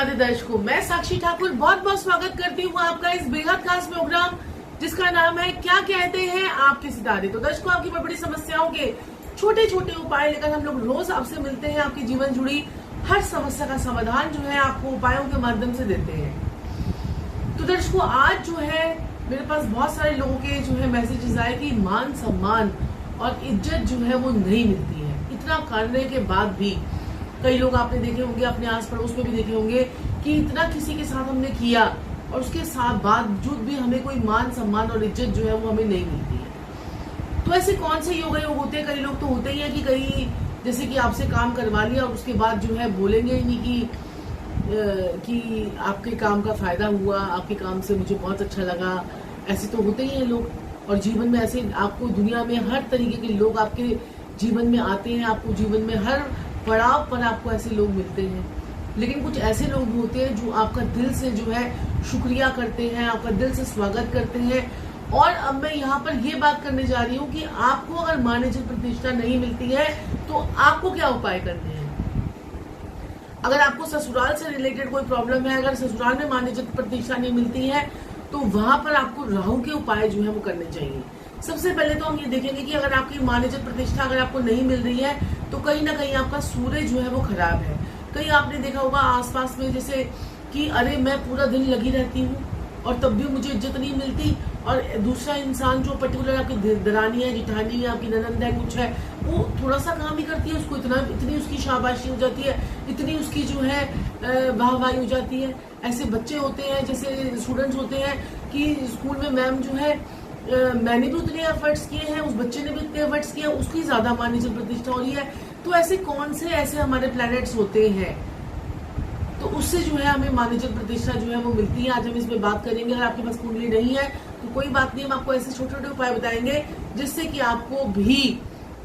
राधे दर्शकों, मैं साक्षी ठाकुर बहुत बहुत स्वागत करती हूँ आपका इस बेहद खास प्रोग्राम जिसका नाम है क्या कहते हैं आपके सितारे। तो दर्शकों, आपकी बड़ी बड़ी समस्याओं के छोटे छोटे उपाय लेकर हम लोग रोज आपसे मिलते हैं, आपकी जीवन जुड़ी हर समस्या का समाधान जो है आपको उपायों के माध्यम से देते हैं। तो दर्शकों, आज जो है मेरे पास बहुत सारे लोगों के जो है मैसेजेस आए कि मान सम्मान और इज्जत जो है वो नहीं मिलती है। इतना करने के बाद भी कई लोग आपने देखे होंगे, अपने आस पड़ोस में भी देखे होंगे कि इतना किसी के साथ हमने किया और उसके साथ बावजूद भी हमें कोई मान सम्मान और इज्जत जो है वो हमें नहीं मिलती है। तो ऐसे कौन से योग होते हैं? कई लोग तो होते ही है कि कई जैसे कि आपसे काम करवा लिया और उसके बाद जो है बोलेंगे ही नहीं कि आपके काम का फायदा हुआ, आपके काम से मुझे बहुत अच्छा लगा। ऐसे तो होते ही हैं लोग। और जीवन में ऐसे आपको दुनिया में हर तरीके के लोग आपके जीवन में आते हैं, आपको जीवन में हर पड़ाव पर आपको ऐसे लोग मिलते हैं। लेकिन कुछ ऐसे लोग भी होते हैं जो आपका दिल से जो है शुक्रिया करते हैं, आपका दिल से स्वागत करते हैं। और अब मैं यहाँ पर ये बात करने जा रही हूँ कि आपको अगर मान इज्जत प्रतिष्ठा नहीं मिलती है तो आपको क्या उपाय करने हैं। अगर आपको ससुराल से रिलेटेड कोई प्रॉब्लम है, अगर ससुराल में मान इज्जत प्रतिष्ठा नहीं मिलती है तो वहां पर आपको राहु के उपाय जो है वो करने चाहिए। सबसे पहले तो हम ये देखेंगे कि अगर आपकी मान इज्जत प्रतिष्ठा अगर आपको नहीं मिल रही है तो कहीं ना कहीं आपका सूर्य जो है वो खराब है। कहीं आपने देखा होगा आसपास में जैसे कि अरे मैं पूरा दिन लगी रहती हूँ और तब भी मुझे इज्जत नहीं मिलती, और दूसरा इंसान जो पर्टिकुलर आपकी दरानी है, जिठानी है, आपकी ननंद है, कुछ है, वो थोड़ा सा काम ही करती है, उसको इतनी उसकी शाबाशी हो जाती है, इतनी उसकी जो है वाहवाही हो जाती है। ऐसे बच्चे होते हैं, जैसे स्टूडेंट्स होते हैं कि स्कूल में मैम जो है मैंने भी उतने एफर्ट्स किए हैं, उस बच्चे ने भी इतने एफर्ट्स किए, उसकी ज्यादा मान इज्जत प्रतिष्ठा हो रही है। तो ऐसे कौन से ऐसे हमारे प्लैनेट्स होते हैं तो उससे जो है हमें मान इज्जत प्रतिष्ठा जो है वो मिलती है। आज हम इसमें बात करेंगे। अगर आपके पास कुंडली नहीं है तो कोई बात नहीं, हम आपको ऐसे छोटे छोटे उपाय बताएंगे जिससे कि आपको भी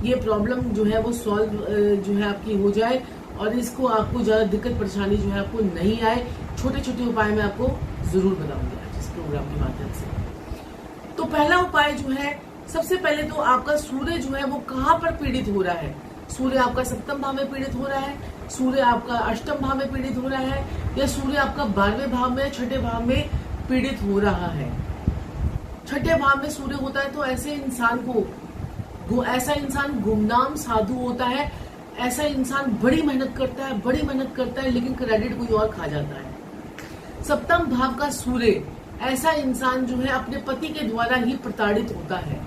ये प्रॉब्लम जो है वो सॉल्व जो है आपकी हो जाए और इसको आपको ज्यादा दिक्कत परेशानी जो है आपको नहीं आए। छोटे छोटे उपाय मैं आपको जरूर बताऊंगी आज इस प्रोग्राम के माध्यम से। तो पहला उपाय जो है, सबसे पहले तो आपका सूर्य जो है वो कहाँ पर पीड़ित हो रहा है। सूर्य आपका सप्तम भाव में पीड़ित हो रहा है, सूर्य आपका अष्टम भाव में पीड़ित हो रहा है, या सूर्य आपका 12वें भाव में, छठे भाव में पीड़ित हो रहा है। छठे भाव में सूर्य होता है तो ऐसे इंसान को ऐसा इंसान गुमनाम साधु होता है। ऐसा इंसान बड़ी मेहनत करता है लेकिन क्रेडिट कोई और खा जाता है। सप्तम भाव का सूर्य ऐसा इंसान जो है अपने पति के द्वारा ही प्रताड़ित होता है।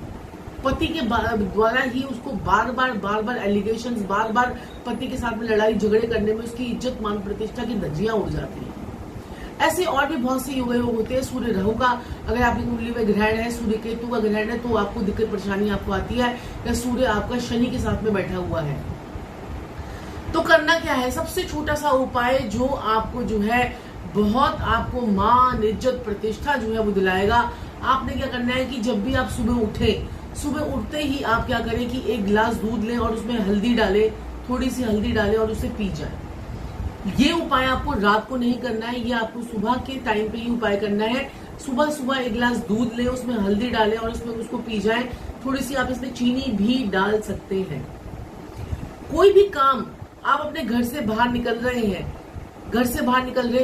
पति के द्वारा ही उसको बार बार एलिगेशंस, बार बार पति के साथ में लड़ाई झगड़े करने में उसकी इज्जत मान प्रतिष्ठा की धज्जियां उड़ जाती हैं। ऐसे और भी बहुत से योग होते हैं। सूर्य राहु का अगर आपकी कुंडली में ग्रहण है, सूर्य केतु का ग्रहण है तो आपको दिक्कत परेशानी आपको आती है, या सूर्य आपका शनि के साथ में बैठा हुआ है। तो करना क्या है? सबसे छोटा सा उपाय जो आपको जो है बहुत आपको मान इज्जत प्रतिष्ठा जो है वो दिलाएगा। आपने क्या करना है कि जब भी आप सुबह उठते ही आप क्या करें कि एक गिलास दूध लें और उसमें हल्दी डालें, थोड़ी सी हल्दी डालें और उसे पी जाए। ये उपाय आपको रात को नहीं करना है, ये आपको सुबह के टाइम पे ही उपाय करना है। सुबह एक गिलास दूध लें, उसमें हल्दी डालें और उसमें उसको पी जाए। थोड़ी सी आप इसमें चीनी भी डाल सकते हैं। कोई भी काम आप अपने घर से बाहर निकल रहे हैं,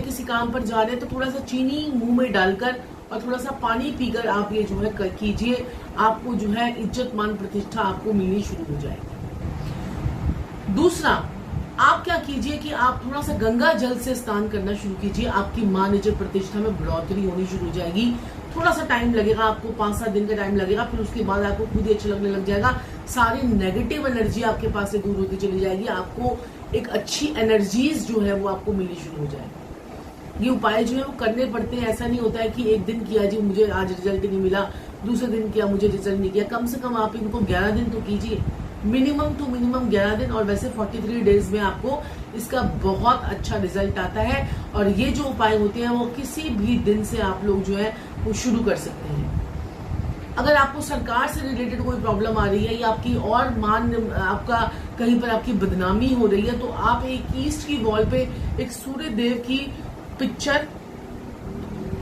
किसी काम पर जा रहे हैं, तो थोड़ा सा चीनी मुंह में डालकर और थोड़ा सा पानी पीकर आप ये जो है कीजिए। आपको जो है इज्जत मान प्रतिष्ठा आपको मिलनी शुरू हो जाएगी। दूसरा, आप क्या कीजिए कि आप थोड़ा सा गंगा जल से स्नान करना शुरू कीजिए। आपकी मान इज्जत प्रतिष्ठा में बढ़ोतरी होनी शुरू हो जाएगी। थोड़ा सा टाइम लगेगा, आपको 5-7 दिन का टाइम लगेगा, फिर उसके बाद आपको खुद ही अच्छा लगने लग जाएगा। सारी नेगेटिव एनर्जी आपके पास से दूर होती चली जाएगी। आपको एक अच्छी एनर्जीज जो है वो आपको मिलनी शुरू हो जाएगी। ये उपाय जो है वो करने पड़ते हैं। ऐसा नहीं होता है कि एक दिन किया जी मुझे आज रिजल्ट नहीं मिला, दूसरे दिन किया मुझे रिजल्ट नहीं किया। कम से कम आप इनको 11 दिन तो कीजिए, मिनिमम टू मिनिमम 11 दिन। और वैसे 43 डेज में आपको इसका बहुत अच्छा रिजल्ट आता है। और ये जो उपाय होते हैं वो किसी भी दिन से आप लोग जो है वो शुरू कर सकते हैं। अगर आपको सरकार से रिलेटेड कोई प्रॉब्लम आ रही है या आपकी और आपका कहीं पर आपकी बदनामी हो रही है तो आप एक ईस्ट की वॉल पे एक सूर्य देव की पिक्चर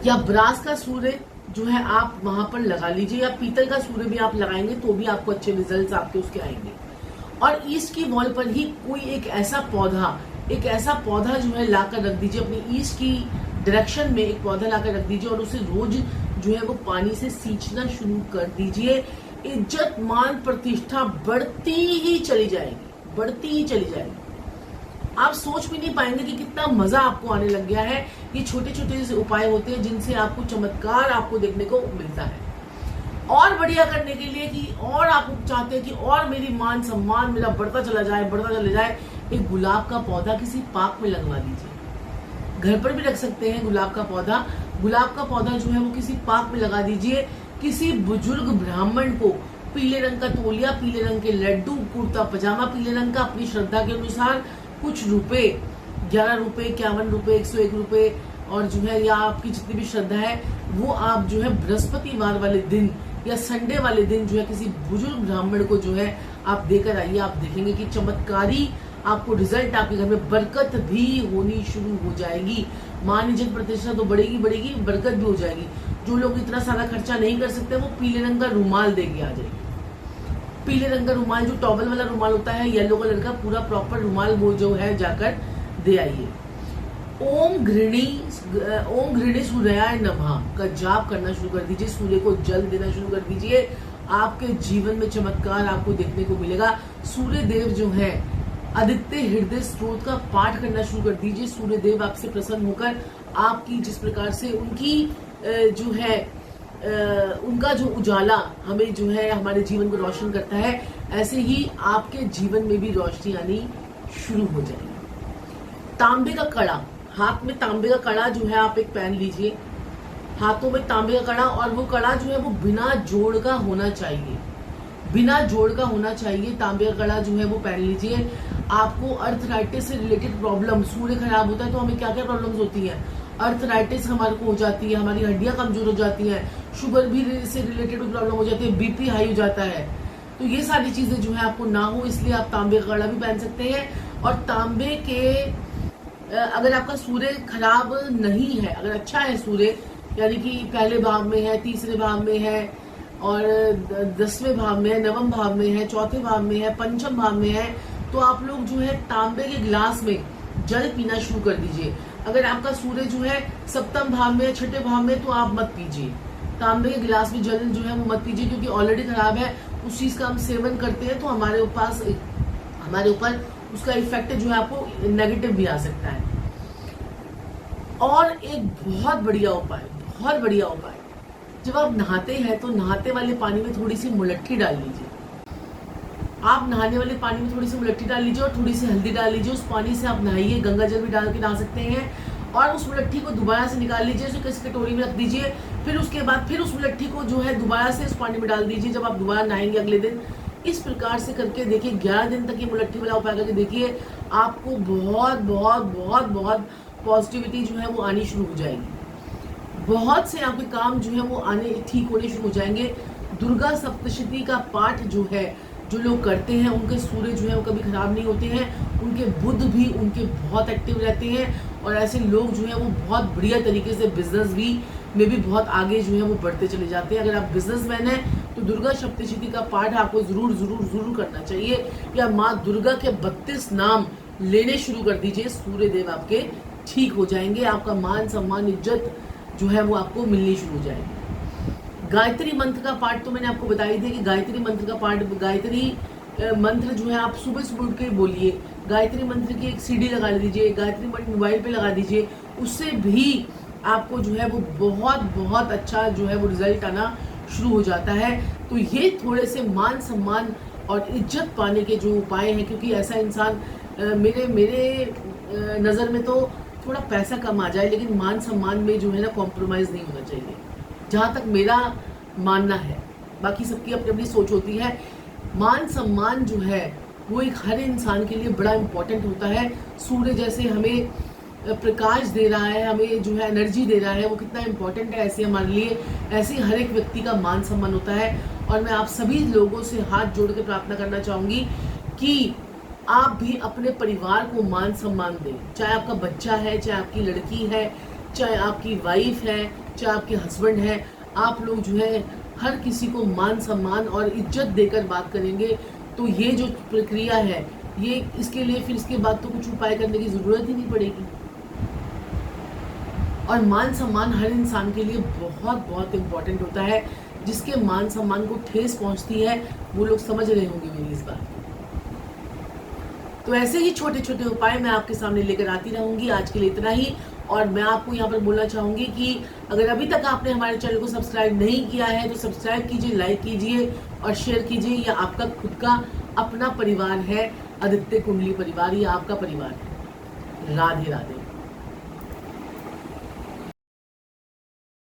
या ब्रास का सूर्य जो है आप वहां पर लगा लीजिए, या पीतल का सूर्य भी आप लगाएंगे तो भी आपको अच्छे रिजल्ट्स आपके उसके आएंगे। और ईस्ट की वॉल पर ही कोई एक ऐसा पौधा एक ऐसा पौधा जो है लाकर रख दीजिए अपनी ईस्ट की डायरेक्शन में, एक पौधा लाकर रख दीजिए और उसे रोज जो है वो पानी से सींचना शुरू कर दीजिए। इज्जत मान प्रतिष्ठा बढ़ती ही चली जाएगी, बढ़ती ही चली जाएगी। आप सोच भी नहीं पाएंगे कि कितना मजा आपको आने लग गया है। ये छोटे छोटे उपाय होते हैं जिनसे आपको चमत्कार आपको देखने को मिलता है। और बढ़िया करने के लिए कि और आप चाहते हैं कि और मेरी मान सम्मान मेरा बढ़ता चला जाए, बढ़ता चला जाए, एक गुलाब का पौधा किसी पार्क में लगवा दीजिए। घर पर भी रख सकते हैं गुलाब का पौधा। गुलाब का पौधा जो है वो किसी पार्क में लगा दीजिए। किसी बुजुर्ग ब्राह्मण को पीले रंग का तौलिया, पीले रंग के लड्डू, कुर्ता पजामा पीले रंग का, अपनी श्रद्धा के अनुसार कुछ रुपए, 11 रुपए, 51 रुपए, 101 रुपए, और जो है या आपकी जितनी भी श्रद्धा है वो आप जो है बृहस्पतिवार वाले दिन या संडे वाले दिन जो है किसी बुजुर्ग ब्राह्मण को जो है आप देकर आइए। आप देखेंगे कि चमत्कारी आपको रिजल्ट, आपके घर में बरकत भी होनी शुरू हो जाएगी। मान इज्जत प्रतिष्ठा तो बढ़ेगी बढ़ेगी, बरकत भी हो जाएगी। जो लोग इतना सारा खर्चा नहीं कर सकते वो पीले रंग का रुमाल देके आ जाएंगे। पीले रंग का रुमाल, जो टॉवल वाला रुमाल होता है, येलो कलर का पूरा प्रॉपर रुमाल, वो जो है जाकर दे आइए। ओम घृणी सूर्याय नमः का जाप करना शुरू कर दीजिए। सूर्य को जल देना शुरू कर दीजिए। आपके जीवन में चमत्कार आपको देखने को मिलेगा। सूर्य देव जो है, आदित्य हृदय स्त्रोत का पाठ करना शुरू कर दीजिए। सूर्य देव आपसे प्रसन्न होकर आपकी जिस प्रकार से उनकी जो है उनका जो उजाला हमें जो है हमारे जीवन को रोशन करता है, ऐसे ही आपके जीवन में भी रोशनी आनी शुरू हो जाएगी। तांबे का कड़ा, हाथ में तांबे का कड़ा जो है आप एक पहन लीजिए। हाथों में तांबे का कड़ा, और वो कड़ा जो है वो बिना जोड़ का होना चाहिए, बिना जोड़ का होना चाहिए। तांबे का कड़ा जो है वो पहन लीजिए। आपको अर्थराइटिस से रिलेटेड प्रॉब्लम, सूर्य खराब होता है तो हमें क्या क्या प्रॉब्लम्स होती हैं, अर्थराइटिस हमारे को हो जाती है, हमारी हड्डियां कमजोर हो जाती हैं, शुगर भी से रिलेटेड प्रॉब्लम हो जाती है, बीपी हाई हो जाता है। तो ये सारी चीजें जो है आपको ना हो, इसलिए आप तांबे का कड़ा भी पहन सकते हैं। और तांबे के अगर आपका सूर्य खराब नहीं है, अगर अच्छा है सूर्य, यानी कि पहले भाव में है, तीसरे भाव में है, और 10वें भाव में है, 9वें भाव में है, 4थे भाव में है, 5वें भाव में है, तो आप लोग जो है तांबे के गिलास में जल पीना शुरू कर दीजिए। अगर आपका सूर्य जो है 7वें भाव में है, 6ठे भाव में, तो आप मत पीजिए। तांबे के गिलास में जल जो है वो मत पीजिए, क्योंकि ऑलरेडी खराब है। उस चीज का हम सेवन करते हैं तो हमारे ऊपर उसका इफेक्ट जो है आपको नेगेटिव भी आ सकता है। और एक बहुत बढ़िया उपाय, जब आप नहाते हैं तो नहाते वाले पानी में थोड़ी सी मुलट्ठी डाल लीजिए। आप नहाने वाले पानी में थोड़ी सी मुलट्ठी डाल लीजिए और थोड़ी सी हल्दी डाल लीजिए। उस पानी से आप नहाइए, गंगा जल भी डाल के नहा सकते हैं। और उस मुलट्ठी को दोबारा से निकाल लीजिए, उसे किसी कटोरी में रख दीजिए। फिर उसके बाद फिर उस मुलट्ठी को जो है दोबारा से उस पानी में डाल दीजिए जब आप दोबारा नहाएंगे अगले दिन। इस प्रकार से करके देखिए, 11 दिन तक ये मुलट्ठी वाला उपाय करके देखिए, आपको बहुत बहुत बहुत बहुत पॉजिटिविटी जो है वो आनी शुरू हो जाएगी। बहुत से आपके काम जो है वो ठीक होने शुरू हो जाएंगे। दुर्गा सप्तशती का पाठ जो है जो लोग करते हैं, उनके सूर्य जो है वो कभी खराब नहीं होते हैं, उनके बुध भी उनके बहुत एक्टिव रहते हैं, और ऐसे लोग जो है वो बहुत बढ़िया तरीके से बिजनेस में भी बहुत आगे जो है वो बढ़ते चले जाते हैं। अगर आप बिजनेसमैन हैं तो दुर्गा सप्तशती का पाठ आपको जरूर करना चाहिए, या माँ दुर्गा के 32 नाम लेने शुरू कर दीजिए। सूर्य देव आपके ठीक हो जाएंगे, आपका मान सम्मान इज्जत जो है वो आपको मिलनी शुरू हो जाएगी। गायत्री मंत्र का पाठ तो मैंने आपको बता ही दिया कि गायत्री मंत्र का पाठ, गायत्री मंत्र जो है आप सुबह सुबह उठ के बोलिए। गायत्री मंत्र की एक सीडी लगा दीजिए, गायत्री मंत्र मोबाइल पे लगा दीजिए, उससे भी आपको जो है वो बहुत बहुत अच्छा जो है वो रिजल्ट आना शुरू हो जाता है। तो ये थोड़े से मान सम्मान और इज्जत पाने के जो उपाय हैं, क्योंकि ऐसा इंसान मेरे नज़र में तो थोड़ा पैसा कम आ जाए लेकिन मान सम्मान में जो है ना कॉम्प्रोमाइज़ नहीं होना चाहिए, जहाँ तक मेरा मानना है। बाकी सबकी अपनी अपनी सोच होती है। मान सम्मान जो है वो एक हर इंसान के लिए बड़ा इम्पोर्टेंट होता है। सूर्य जैसे हमें प्रकाश दे रहा है, हमें जो है एनर्जी दे रहा है, वो कितना इम्पोर्टेंट है ऐसे हमारे लिए, ऐसे हर एक व्यक्ति का मान सम्मान होता है। और मैं आप सभी लोगों से हाथ जोड़ के प्रार्थना करना चाहूँगी कि आप भी अपने परिवार को मान सम्मान दें, चाहे आपका बच्चा है, चाहे आपकी लड़की है, चाहे आपकी वाइफ है, चाहे आपके हस्बैंड है। आप लोग जो है हर किसी को मान सम्मान और इज्जत देकर बात करेंगे तो ये जो प्रक्रिया है ये इसके लिए फिर इसके बाद तो कुछ उपाय करने की जरूरत ही नहीं पड़ेगी। और मान सम्मान हर इंसान के लिए बहुत बहुत इम्पोर्टेंट होता है। जिसके मान सम्मान को ठेस पहुंचती है वो लोग समझ रहे होंगे मेरी इस बात को। तो ऐसे ही छोटे छोटे उपाय मैं आपके सामने लेकर आती रहूंगी। आज के लिए इतना ही। और मैं आपको यहाँ पर बोलना चाहूंगी कि अगर अभी तक आपने हमारे चैनल को सब्सक्राइब नहीं किया है तो सब्सक्राइब कीजिए, लाइक कीजिए और शेयर कीजिए। यह आपका खुद का अपना परिवार है, आदित्य कुंडली परिवार, ये आपका परिवार है। राधे राधे।